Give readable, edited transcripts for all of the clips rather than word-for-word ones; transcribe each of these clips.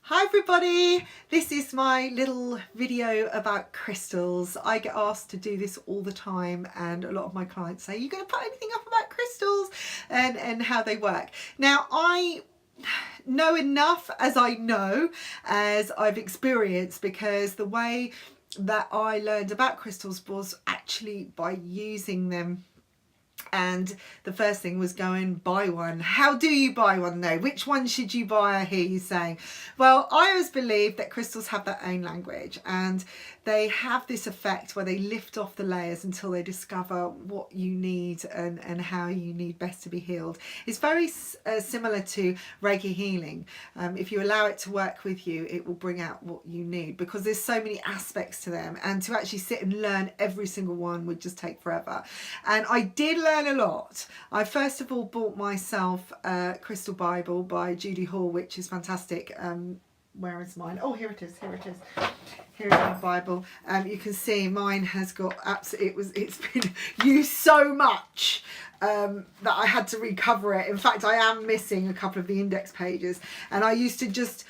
Hi everybody, this is my little video about crystals. I get asked to do this all the time and a lot of my clients say, "You're going to put anything up about crystals and how they work?" Now I know enough as I've experienced, because the way that I learned about crystals was actually by using them. And the first thing was go and buy one. How do you buy one though? Which one should you buy, I hear you saying? Well, I always believe that crystals have their own language, and they have this effect where they lift off the layers until they discover what you need and how you need best to be healed. It's very similar to Reiki healing. If you allow it to work with you, it will bring out what you need, because there's so many aspects to them, and to actually sit and learn every single one would just take forever. And I did learn a lot. I first of all bought myself a Crystal Bible by Judy Hall, which is fantastic. Where is mine? Oh, here it is. Here's my Bible. You can see mine has got it's been used so much that I had to recover it. In fact, I am missing a couple of the index pages, and I used to just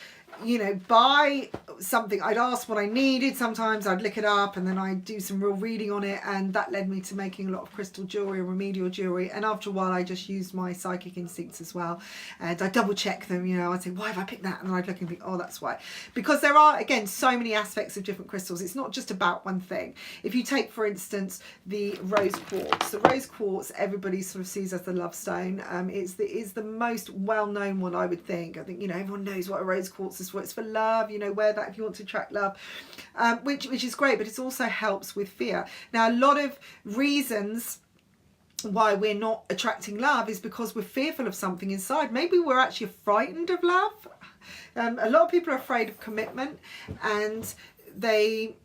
buy something. I'd ask what I needed. Sometimes I'd look it up and then I'd do some real reading on it, and that led me to making a lot of crystal jewellery and remedial jewellery. And after a while I just used my psychic instincts as well, and I double check them. I'd say, why have I picked that? And then I'd look and think, oh, that's why. Because there are, again, so many aspects of different crystals. It's not just about one thing. If you take, for instance, the rose quartz, everybody sort of sees as the love stone. It's the most well-known one, I would think. I think everyone knows what a rose quartz is for. It's for love. Wear that if you want to attract love, which is great, but it also helps with fear. Now, a lot of reasons why we're not attracting love is because we're fearful of something inside. Maybe we're actually frightened of love. A lot of people are afraid of commitment, and they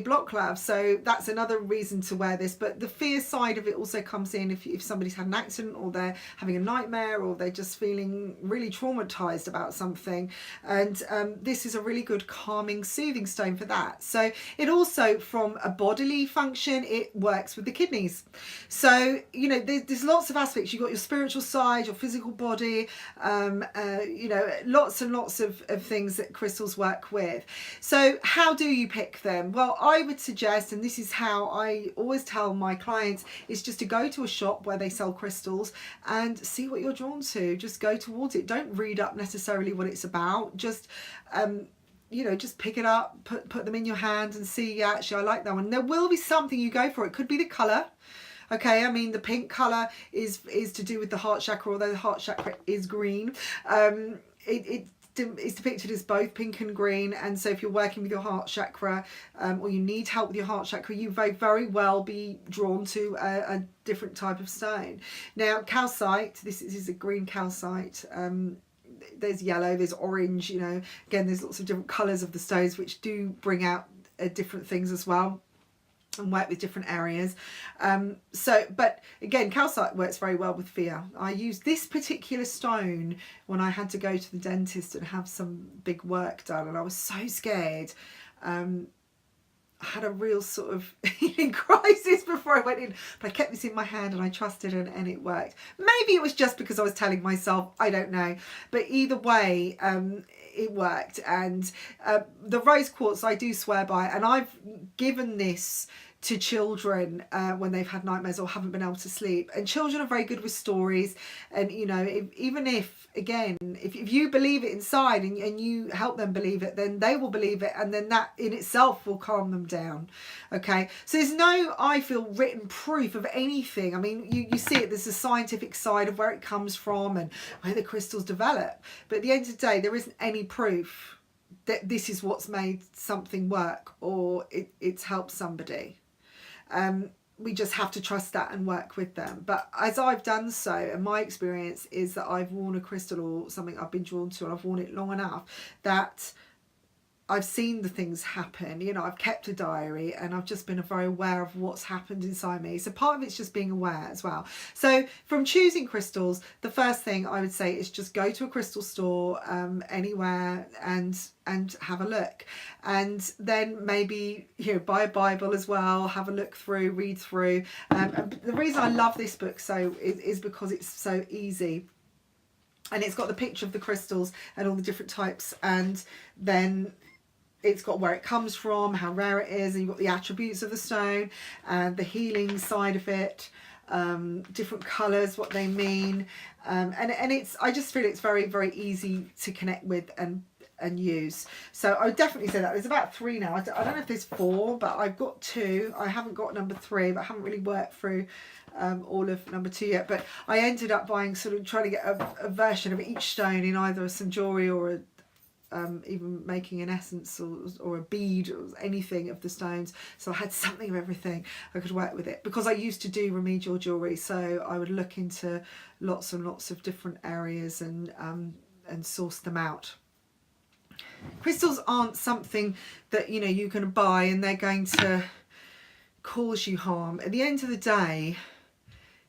block love. So that's another reason to wear this. But the fear side of it also comes in if somebody's had an accident, or they're having a nightmare, or they're just feeling really traumatized about something. And this is a really good calming, soothing stone for that. So it also, from a bodily function, it works with the kidneys. So there's lots of aspects. You've got your spiritual side, your physical body, lots and lots of things that crystals work with. So how do you pick them? Well, I would suggest, and this is how I always tell my clients, is just to go to a shop where they sell crystals and see what you're drawn to. Just go towards it. Don't read up necessarily what it's about. Just just pick it up, put them in your hand and see, yeah, actually I like that one. There will be something you go for. It could be the colour. Okay, I mean, the pink colour is to do with the heart chakra, although the heart chakra is green. It's depicted as both pink and green, and so if you're working with your heart chakra, or you need help with your heart chakra, you may very well be drawn to a different type of stone. Now, calcite, this is a green calcite. There's yellow, there's orange, again, there's lots of different colours of the stones which do bring out different things as well, and work with different areas. But again, calcite works very well with fear. I used this particular stone when I had to go to the dentist and have some big work done, and I was so scared. I had a real sort of healing crisis before I went in, but I kept this in my hand and I trusted, and it worked. Maybe it was just because I was telling myself, I don't know, but either way, it worked. And the rose quartz I do swear by, and I've given this to children when they've had nightmares or haven't been able to sleep. And children are very good with stories, and even if you believe it inside and you help them believe it, then they will believe it, and then that in itself will calm them down. Okay, so there's no, I feel, written proof of anything. I mean, you see it, there's a scientific side of where it comes from and where the crystals develop, but at the end of the day, there isn't any proof that this is what's made something work, or it's helped somebody. We just have to trust that and work with them. But as I've done so, and my experience is that I've worn a crystal or something I've been drawn to, and I've worn it long enough that I've seen the things happen. I've kept a diary, and I've just been very aware of what's happened inside me. So part of it's just being aware as well. So from choosing crystals, the first thing I would say is just go to a crystal store anywhere and have a look, and then maybe buy a Bible as well, have a look through, read through. And the reason I love this book is because it's so easy. and it's got the picture of the crystals and all the different types, and then it's got where it comes from, how rare it is, and you've got the attributes of the stone and the healing side of it, different colours, what they mean, and it's, I just feel it's very, very easy to connect with and use. So I would definitely say that. There's about 3 now. I don't know if there's 4, but I've got 2. I haven't got number 3, but I haven't really worked through all of number 2 yet. But I ended up buying, sort of trying to get a version of each stone in either some jewellery or even making an essence or a bead or anything of the stones. So I had something of everything. I could work with it because I used to do remedial jewellery, so I would look into lots and lots of different areas and source them out. Crystals aren't something that, you know, you can buy and they're going to cause you harm. At the end of the day,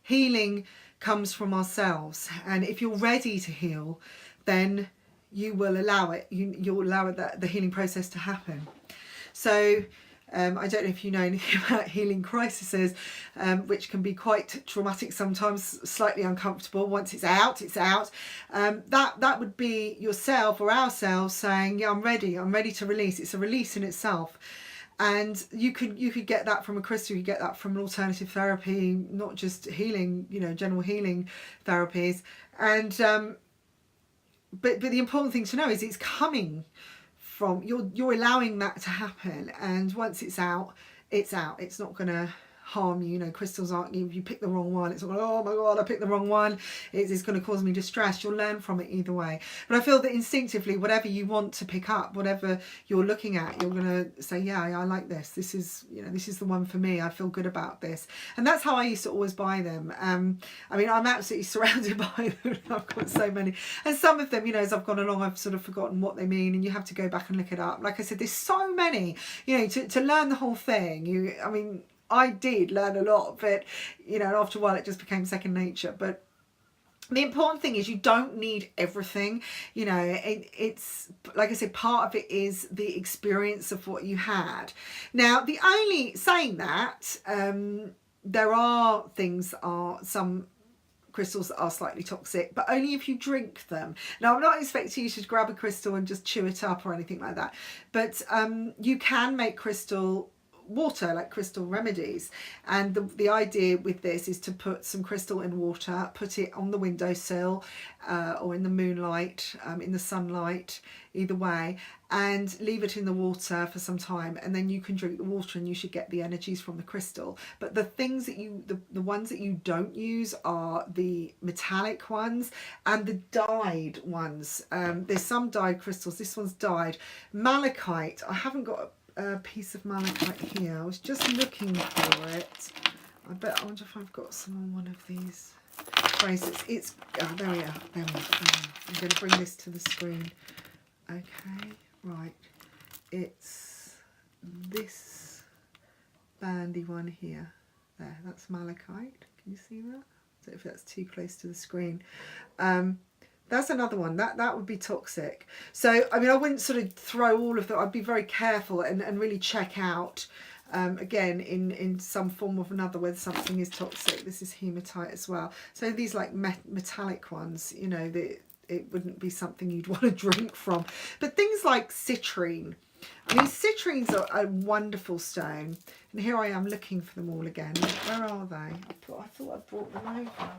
healing comes from ourselves, and if you're ready to heal, then you will allow it. You'll allow the healing process to happen. So I don't know if you know anything about healing crises, which can be quite traumatic sometimes, slightly uncomfortable. Once it's out, it's out. That would be yourself or ourselves saying, yeah, I'm ready to release. It's a release in itself. And you could get that from a crystal, you get that from an alternative therapy, not just healing, you know, general healing therapies. And but the important thing to know is it's coming from, you're allowing that to happen, and once it's out, it's out. It's not going to harm you. You know, crystals aren't, if you pick the wrong one, it's not going, oh my god, I picked the wrong one, it's going to cause me distress. You'll learn from it either way. But I feel that instinctively, whatever you want to pick up, whatever you're looking at, you're going to say, yeah, I like this is, you know, this is the one for me. I feel good about this. And that's how I used to always buy them. I mean, I'm absolutely surrounded by them. I've got so many, and some of them, you know, as I've gone along, I've sort of forgotten what they mean, and you have to go back and look it up. Like I said, there's so many, you know, to learn the whole thing. I mean, I did learn a lot, but, you know, after a while it just became second nature. But the important thing is you don't need everything. You know, it's, like I said, part of it is the experience of what you had. Now, the only, saying that, there are things, some crystals that are slightly toxic, but only if you drink them. Now, I'm not expecting you to grab a crystal and just chew it up or anything like that, but you can make crystal water, like crystal remedies, and the idea with this is to put some crystal in water, put it on the windowsill or in the moonlight, in the sunlight, either way, and leave it in the water for some time, and then you can drink the water and you should get the energies from the crystal. But the things that the ones that you don't use are the metallic ones and the dyed ones. There's some dyed crystals. This one's dyed. Malachite, I haven't got a piece of malachite here. I was just looking for it. I wonder if I've got some on one of these bracelets. It's, oh, there we are. There we are. I'm going to bring this to the screen. Okay, right. It's this bandy one here. There, that's malachite. Can you see that? I don't know if that's too close to the screen. That's another one that would be toxic. So I mean, I wouldn't sort of throw all of them. I'd be very careful and really check out again in some form or another whether something is toxic. This is hematite as well. So these like metallic ones, you know, it wouldn't be something you'd want to drink from. But things like citrine. I mean, citrines are a wonderful stone, and here I am looking for them all again. Where are they? I thought I brought them over.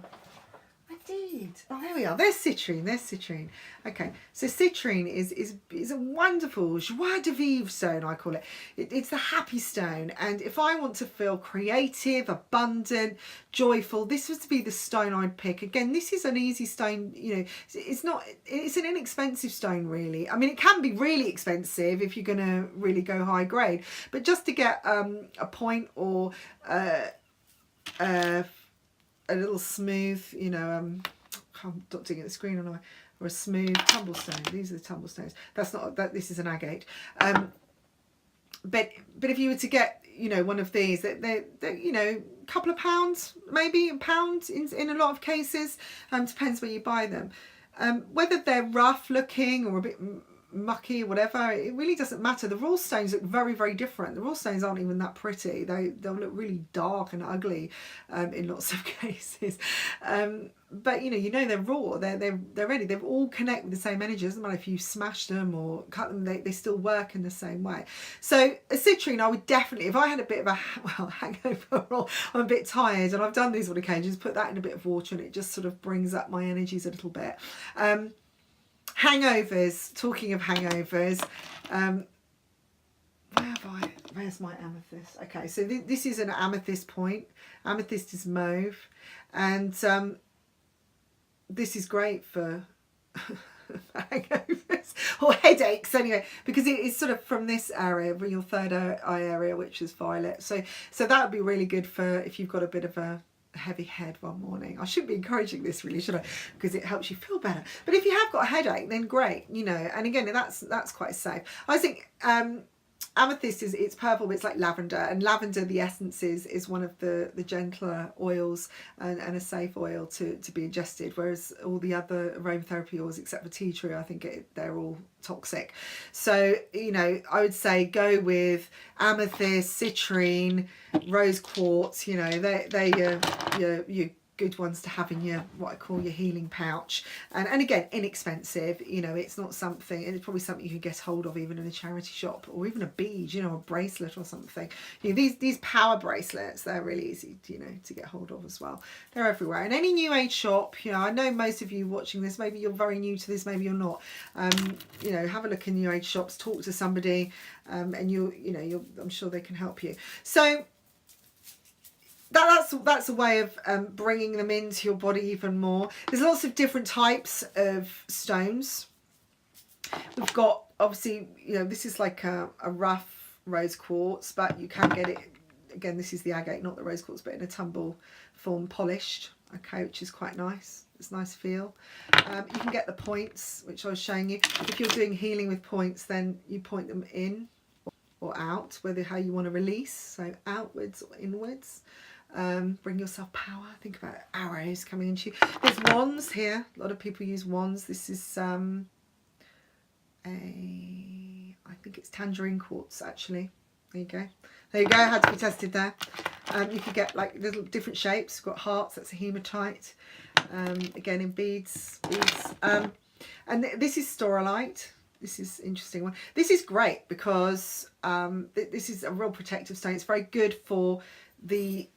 I did. Oh, there we are. There's citrine. There's citrine. Okay, so citrine is a wonderful joie de vivre stone, I call it. It's the happy stone. And if I want to feel creative, abundant, joyful, this was to be the stone I'd pick. Again, this is an easy stone. You know, it's an inexpensive stone, really. I mean, it can be really expensive if you're going to really go high grade. But just to get a point or a little smooth, you know, I'm not doing it at the screen, or a smooth tumblestone. These are the tumblestones. That's not that. This is an agate. But if you were to get, you know, one of these, they're you know, a couple of pounds, maybe a pound in a lot of cases. Depends where you buy them. Whether they're rough looking or a bit mucky or whatever, it really doesn't matter. The raw stones look very, very different. The raw stones aren't even that pretty. They'll look really dark and ugly in lots of cases. But you know they're raw. They're ready. They all connect with the same energy. It doesn't matter if you smash them or cut them. They still work in the same way. So a citrine, I would definitely, if I had a bit of a hangover or I'm a bit tired, and I've done these on occasions, put that in a bit of water, and it just sort of brings up my energies a little bit. Hangovers, talking of hangovers, where's my amethyst? Okay, so this is an amethyst point. Amethyst is mauve, and this is great for hangovers or headaches anyway, because it is sort of from this area, from your third eye area, which is violet. So that would be really good for if you've got a bit of a heavy head one morning. I shouldn't be encouraging this really, should I? Because it helps you feel better. But if you have got a headache, then great, you know. And again, that's quite safe. I think amethyst it's purple, but it's like lavender, and lavender, the essence is one of the gentler oils and a safe oil to be ingested, whereas all the other aromatherapy oils except for tea tree, I think they're all toxic. So you know, I would say go with amethyst, citrine, rose quartz. You know, they're your good ones to have in your, what I call your healing pouch, and again, inexpensive. You know, it's not something, and it's probably something you can get hold of even in a charity shop, or even a bead, you know, a bracelet or something. You know, these power bracelets, they're really easy, you know, to get hold of as well. They're everywhere in any new age shop. You know, I know most of you watching this, maybe you're very new to this, maybe you're not. You know, have a look in new age shops, talk to somebody, and I'm sure they can help you. So that's a way of bringing them into your body even more. There's lots of different types of stones. We've got, obviously, you know, this is like a rough rose quartz, but you can get it, again, this is the agate, not the rose quartz, but in a tumble form, polished, okay, which is quite nice. It's a nice feel. You can get the points, which I was showing you. If you're doing healing with points, then you point them in or out, whether how you want to release, so outwards or inwards. Bring yourself power. Think about arrows coming into you. There's wands here. A lot of people use wands. This is I think it's tangerine quartz, actually. There you go. There you go. Had to be tested there. You could get like little different shapes. You've got hearts. That's a hematite. Again in beads. And this is staurolite. This is an interesting one. This is great because this is a real protective stone. It's very good for the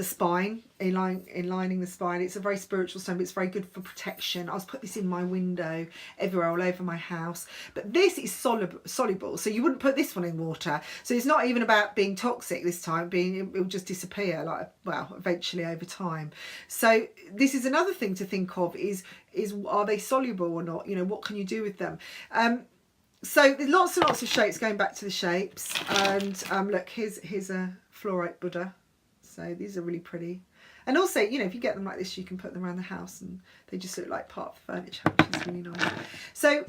spine, aligning the spine. It's a very spiritual stone, but it's very good for protection. I was put this in my window, everywhere, all over my house. But this is soluble, so you wouldn't put this one in water. So it's not even about being toxic this time. It will just disappear, like, well, eventually over time. So this is another thing to think of: is are they soluble or not? You know, what can you do with them? So there's lots and lots of shapes. Going back to the shapes, and look, here's a fluorite Buddha. So these are really pretty. And also, you know, if you get them like this, you can put them around the house and they just look like part of the furniture, which is really nice. So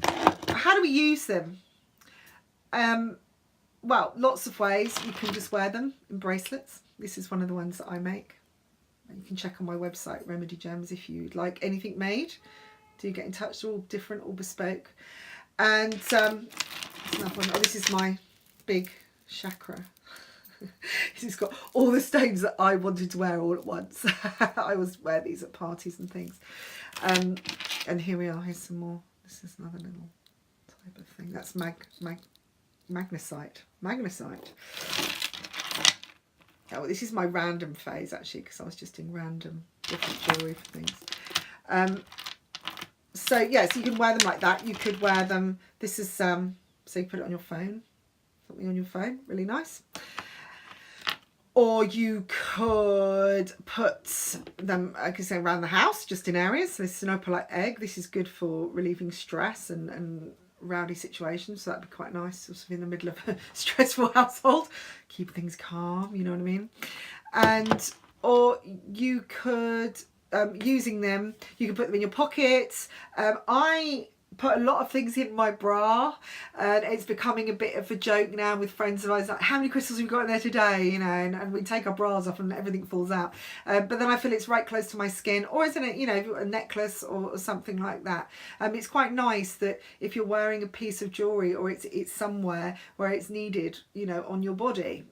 how do we use them? Well, lots of ways. You can just wear them in bracelets. This is one of the ones that I make. You can check on my website, Remedy Gems, if you'd like anything made. Do get in touch. They're all different, all bespoke. And another one. Oh, this is my big chakra. This has got all the stones that I wanted to wear all at once. I always wear these at parties and things. And here we are. Here's some more. This is another little type of thing. That's magnesite. Magnesite. Oh, this is my random phase, actually, because I was just doing random different jewellery for things. So yeah, so you can wear them like that. You could wear them. This is so you put it on your phone. Something on your phone. Really nice. Or you could put them, I could say, around the house, just in areas. So this is an opalite egg. This is good for relieving stress and rowdy situations. So that'd be quite nice, sort of in the middle of a stressful household. Keep things calm, you know what I mean? And, or you could, using them, you can put them in your pockets. I put a lot of things in my bra, and it's becoming a bit of a joke now with friends of ours, like, how many crystals have you got in there today, you know, and we take our bras off and everything falls out, but then I feel it's right close to my skin, or isn't it, you know, a necklace or something like that. It's quite nice that if you're wearing a piece of jewelry, or it's somewhere where it's needed, you know, on your body,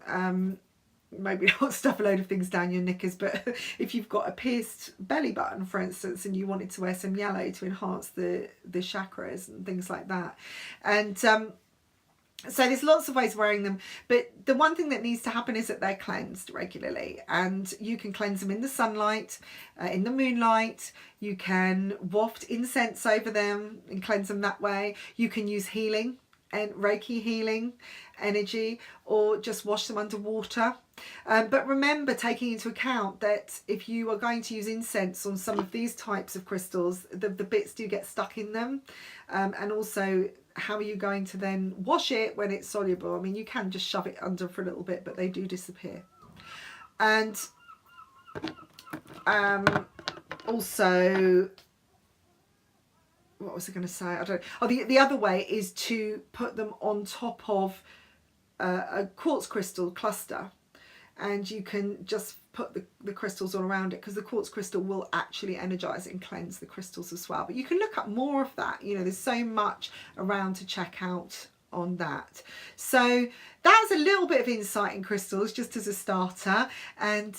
maybe not stuff a load of things down your knickers, but if you've got a pierced belly button, for instance, and you wanted to wear some yellow to enhance the chakras and things like that. And so there's lots of ways of wearing them, but the one thing that needs to happen is that they're cleansed regularly, and you can cleanse them in the sunlight, in the moonlight. You can waft incense over them and cleanse them that way. You can use healing and Reiki healing energy, or just wash them under water. But remember, taking into account that if you are going to use incense on some of these types of crystals, the bits do get stuck in them, and also how are you going to then wash it when it's soluble? I mean, you can just shove it under for a little bit, but they do disappear. And also, what was I going to say? I don't know. Oh, the other way is to put them on top of a quartz crystal cluster, and you can just put the crystals all around it, because the quartz crystal will actually energize and cleanse the crystals as well. But you can look up more of that, you know, there's so much around to check out on that. So that's a little bit of insight in crystals just as a starter, and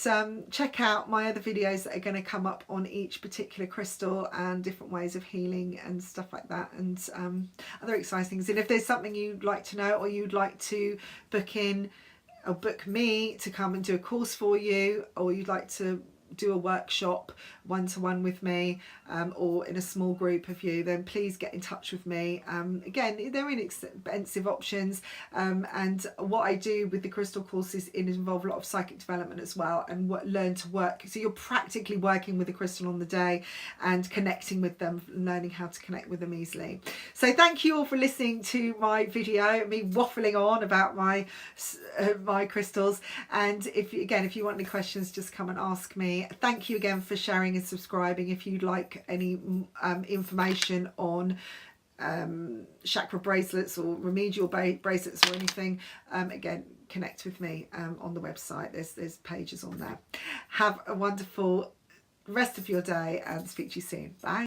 check out my other videos that are going to come up on each particular crystal and different ways of healing and stuff like that, and other exciting things. And if there's something you'd like to know, or you'd like to book in or book me to come and do a course for you, or you'd like to do a workshop one-to-one with me, or in a small group of you, then please get in touch with me. Again, they're inexpensive options, and what I do with the crystal courses involve a lot of psychic development as well, and learn to work, so you're practically working with a crystal on the day and connecting with them, learning how to connect with them easily. So thank you all for listening to my video, me waffling on about my crystals, and if you want any questions, just come and ask me. Thank you again for sharing and subscribing. If you'd like any information on chakra bracelets or remedial bracelets or anything, again, connect with me on the website. There's pages on there. Have a wonderful rest of your day, and speak to you soon. Bye.